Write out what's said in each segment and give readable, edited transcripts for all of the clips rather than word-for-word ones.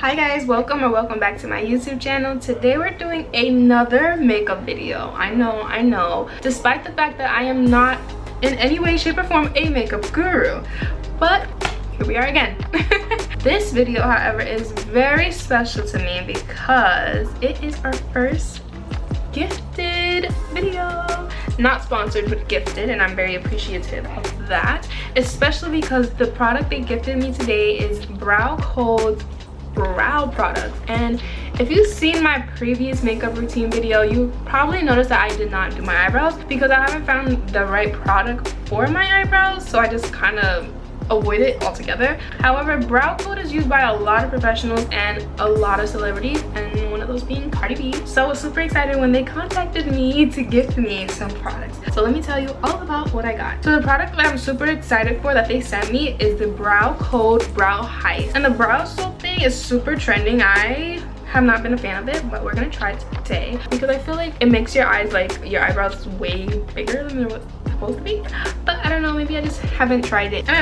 Hi guys, welcome or welcome back to my YouTube channel. Today we're doing another makeup video. I know. Despite the fact that I am not in any way, shape, or form a makeup guru, but here we are again. This video, however, is very special to me because it is our first gifted video. Not sponsored, but gifted, and I'm very appreciative of that, especially because the product they gifted me today is Brow Cold's brow products. And if you've seen my previous makeup routine video, you probably noticed that I did not do my eyebrows because I haven't found the right product for my eyebrows, so I just kind of avoid it altogether. However, Brow Code is used by a lot of professionals and a lot of celebrities, and one of those being Cardi B. So I was super excited when they contacted me to gift me some products. So let me tell you all about what I got. So the product that I'm super excited for that they sent me is the Brow Code Brow Heist. And the brow soap thing is super trending. I have not been a fan of it, but we're gonna try it today because I feel like it makes your eyes, like your eyebrows, way bigger than they're supposed to be. But I don't know, maybe I just haven't tried it. I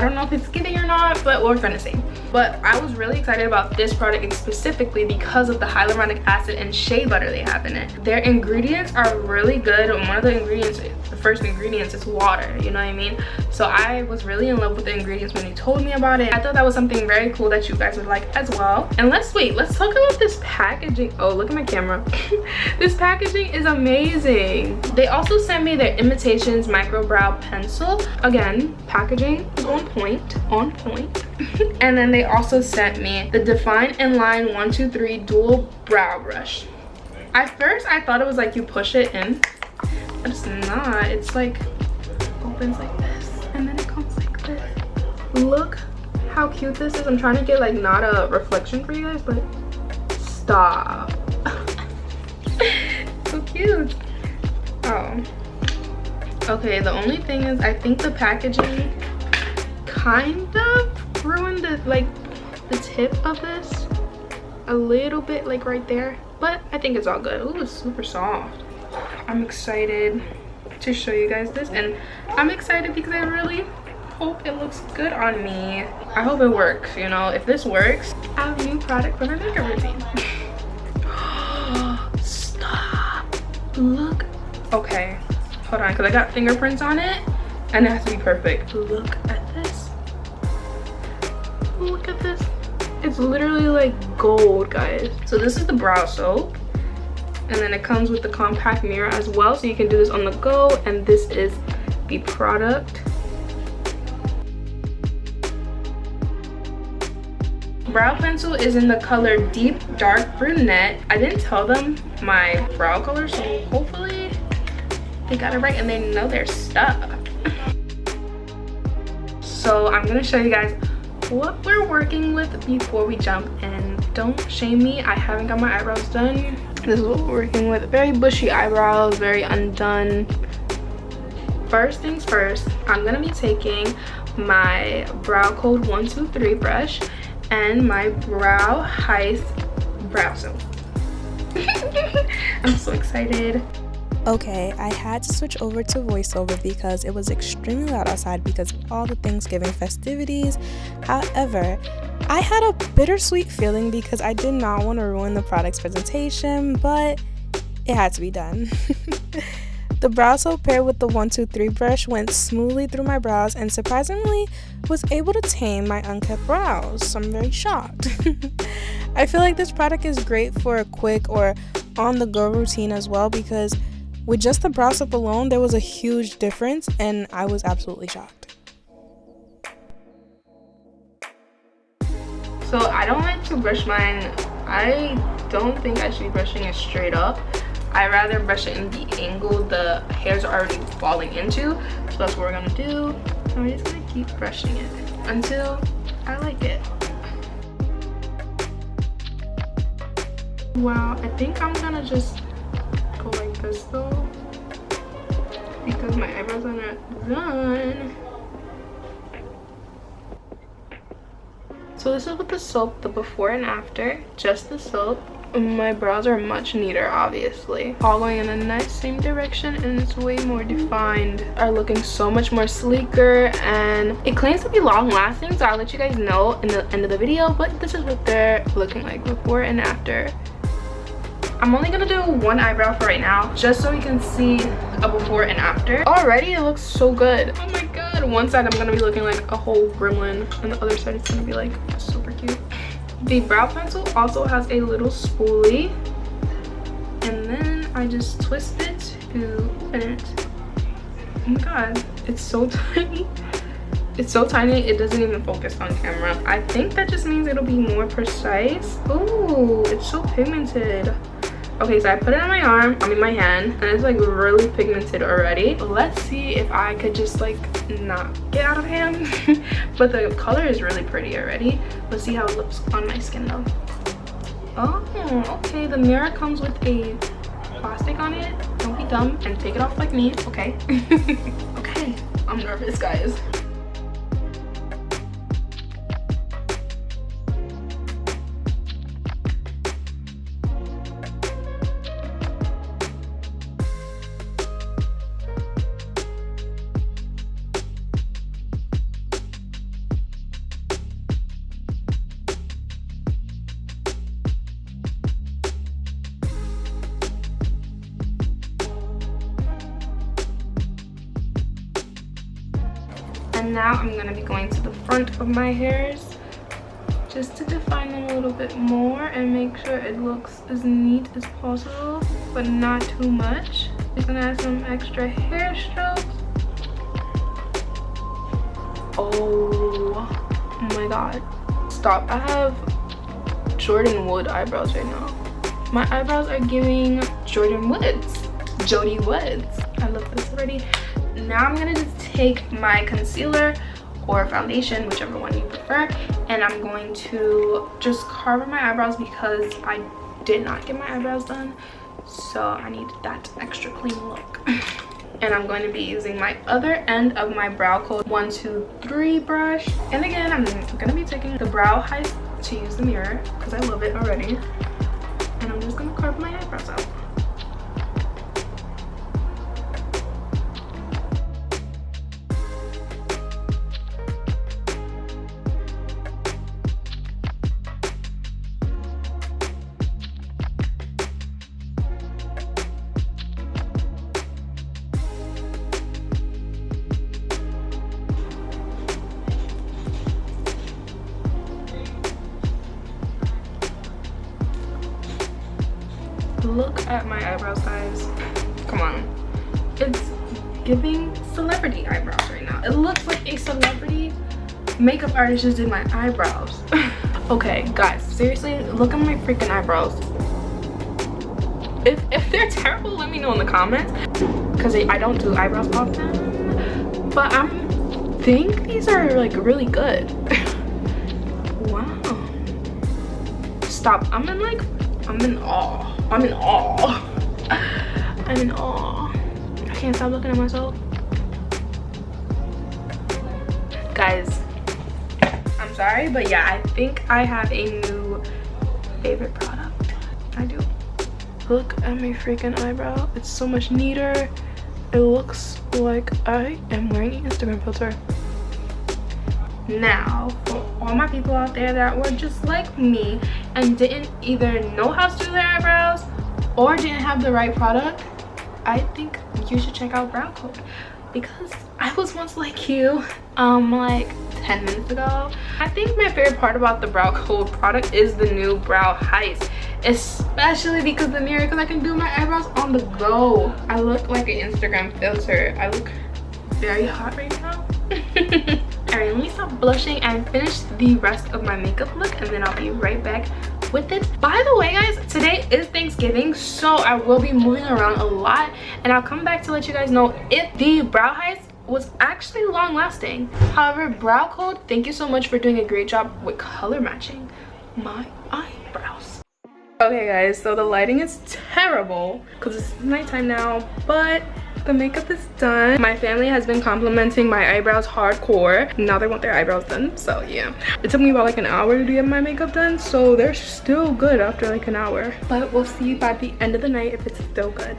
don't know if it's giving or not, but we're gonna see. But I was really excited about this product specifically because of the hyaluronic acid and shea butter they have in it. Their ingredients are really good, and one of the ingredients, the first ingredients, is water, you know what I mean? So I was really in love with the ingredients when they told me about it. I thought that was something very cool that you guys would like as well. And let's talk about this packaging. Oh, look at my camera. This packaging is amazing. They also sent me their Imitations micro brow pencil. Again, packaging is on point. And then they also sent me the Define Inline 123 dual brow brush. At first I thought it was like you push it in, but it's not. It's like opens like this and then it comes like this. Look how cute this is. I'm trying to get like not a reflection for you guys, but stop. So cute. Oh, okay, the only thing is I think the packaging kind of ruined the tip of this a little bit, like right there, but I think it's all good. Ooh, it's super soft. I'm excited to show you guys this, and I'm excited because I really hope it looks good on me. I hope it works. You know, if this works, I have a new product for my makeup routine. Stop. Look. Okay, hold on, because I got fingerprints on it and it has to be perfect. Look at this. Look at this. It's literally like gold, guys. So this is the brow soap, and then it comes with the compact mirror as well, so you can do this on the go. And this is the product. Brow pencil is in the color Deep Dark Brunette. I didn't tell them my brow color, so hopefully they got it right and they know their stuff. So I'm gonna show you guys what we're working with before we jump in. Don't shame me, I haven't got my eyebrows done. This is what we're working with. Very bushy eyebrows, very undone. First things first, I'm gonna be taking my Brow Code 123 brush and my Brow Heist brow soap. I'm so excited. Okay, I had to switch over to voiceover because it was extremely loud outside because of all the Thanksgiving festivities. However, I had a bittersweet feeling because I did not want to ruin the product's presentation, but it had to be done. The brow soap paired with the 123 brush went smoothly through my brows and surprisingly was able to tame my unkept brows, so I'm very shocked. I feel like this product is great for a quick or on-the-go routine as well because with just the brow soap alone, there was a huge difference and I was absolutely shocked. So I don't like to brush mine. I don't think I should be brushing it straight up. I rather brush it in the angle the hairs are already falling into. So that's what we're gonna do. And we're just gonna keep brushing it until I like it. Wow, I think I'm gonna just go like this though, because my eyebrows are not done. So this is with the soap, the before and after, just the soap. My brows are much neater, obviously. Following in the nice same direction, and it's way more defined. Are looking so much more sleeker, and it claims to be long lasting, so I'll let you guys know in the end of the video, but this is what they're looking like before and after. I'm only gonna do one eyebrow for right now, just so we can see a before and after. Already it looks so good. Oh my god. One side I'm gonna be looking like a whole gremlin, and the other side is gonna be like super cute. The brow pencil also has a little spoolie, and then I just twist it to open it. Oh my god, it's so tiny. It's so tiny, it doesn't even focus on camera. I think that just means it'll be more precise. Ooh, it's so pigmented. Okay, so I put it on my arm, I mean my hand, and it's like really pigmented already. Let's see if I could just like not get out of hand. But the color is really pretty already. Let's see how it looks on my skin though. Oh, okay, the mirror comes with a plastic on it. Don't be dumb and take it off like me, okay? Okay, I'm nervous, guys. And now I'm gonna be going to the front of my hairs just to define them a little bit more and make sure it looks as neat as possible, but not too much. Just gonna add some extra hair strokes. Oh my god. Stop. I have Jordan Wood eyebrows right now. My eyebrows are giving Jordan Woods. Jody Woods. I love this already. Now I'm gonna just take my concealer or foundation, whichever one you prefer, and I'm going to just carve in my eyebrows because I did not get my eyebrows done, so I need that extra clean look. And I'm going to be using my other end of my brow code 123 brush, and again I'm gonna be taking the brow Heist to use the mirror because I love it already, and I'm just gonna carve my eyebrows out. Look at my eyebrows, guys. Come on. It's giving celebrity eyebrows right now. It looks like a celebrity makeup artist just did my eyebrows. Okay, guys, seriously, look at my freaking eyebrows. If they're terrible, let me know in the comments, because I don't do eyebrows often. But I think these are like really good. Wow. Stop. I'm in awe. I'm in awe. I'm in awe. I can't stop looking at myself. Guys, I'm sorry, but yeah, I think I have a new favorite product. I do. Look at my freaking eyebrow. It's so much neater. It looks like I am wearing an Instagram filter. Now, for all my people out there that were just like me and didn't either know how to do their eyebrows or didn't have the right product, I think you should check out Brow Code, because I was once like you like 10 minutes ago. I think my favorite part about the Brow Code product is the new Brow Heist, especially because the mirror, because I can do my eyebrows on the go. I look like an Instagram filter. I look very hot right now. Alright, let me stop blushing and finish the rest of my makeup look, and then I'll be right back with it. By the way, guys, today is Thanksgiving, so I will be moving around a lot, and I'll come back to let you guys know if the Brow Heist was actually long lasting. However, Brow Code, thank you so much for doing a great job with color matching my eyebrows. Okay guys, so the lighting is terrible because it's nighttime now, but the makeup is done. My family has been complimenting my eyebrows hardcore. Now they want their eyebrows done, so yeah. It took me about like an hour to get my makeup done, so they're still good after like an hour. But we'll see by the end of the night if it's still good.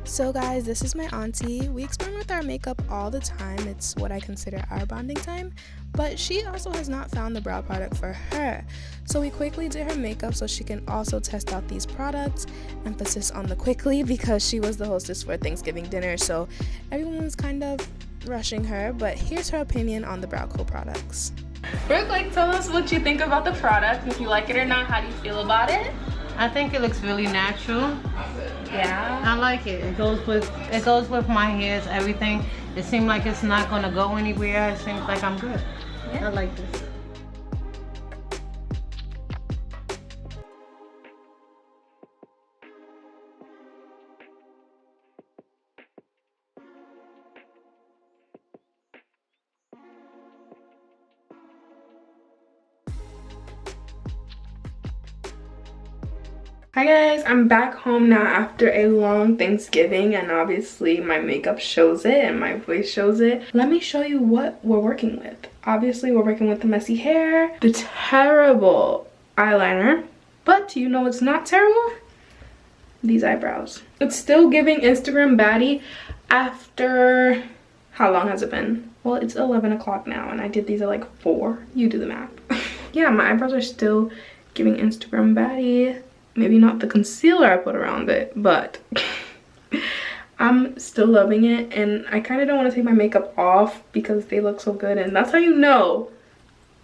So guys, this is my auntie. We experiment with our makeup all the time. It's what I consider our bonding time. But she also has not found the brow product for her. So we quickly did her makeup so she can also test out these products. Emphasis on the quickly because she was the hostess for Thanksgiving dinner. So everyone was kind of rushing her. But here's her opinion on the brow co products. Brooke, like, tell us what you think about the product. If you like it or not, how do you feel about it? I think it looks really natural. Yeah. I like it. It goes with my hairs, everything. It seems like it's not gonna go anywhere. It seems like I'm good. Yeah. I like this. Hi guys, I'm back home now after a long Thanksgiving, and obviously my makeup shows it and my voice shows it. Let me show you what we're working with. Obviously we're working with the messy hair, the terrible eyeliner, but you know what's not terrible? These eyebrows. It's still giving Instagram baddie after, how long has it been? Well, it's 11 o'clock now and I did these at like 4. You do the math. Yeah, my eyebrows are still giving Instagram baddie. Maybe not the concealer I put around it, but I'm still loving it. And I kind of don't want to take my makeup off because they look so good. And that's how you know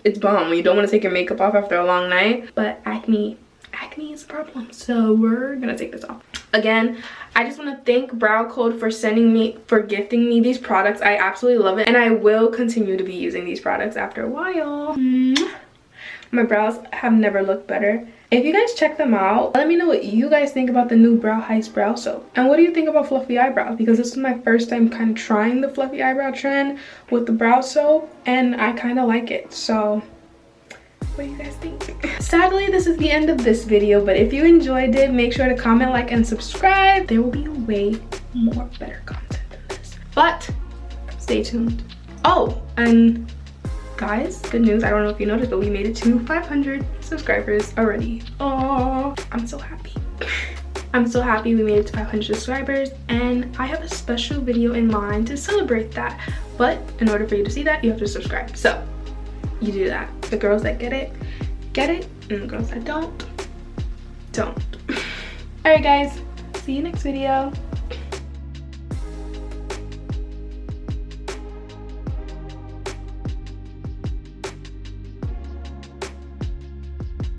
it's bomb, when you don't want to take your makeup off after a long night. But acne is a problem, so we're gonna take this off. Again, I just want to thank Brow Code for gifting me these products. I absolutely love it, and I will continue to be using these products after a while. My brows have never looked better. If you guys check them out, let me know what you guys think about the new Heist brow soap. And what do you think about fluffy eyebrows? Because this is my first time kind of trying the fluffy eyebrow trend with the brow soap, and I kind of like it. So what do you guys think? Sadly, this is the end of this video, but if you enjoyed it, make sure to comment, like, and subscribe. There will be way more better content than this. But stay tuned. Oh, and guys, good news. I don't know if you noticed, but we made it to 500 subscribers already. Oh, I'm so happy. I'm so happy we made it to 500 subscribers, and I have a special video in mind to celebrate that. But in order for you to see that, you have to subscribe. So you do that. The girls that get it, and the girls that don't. All right, guys. See you next video.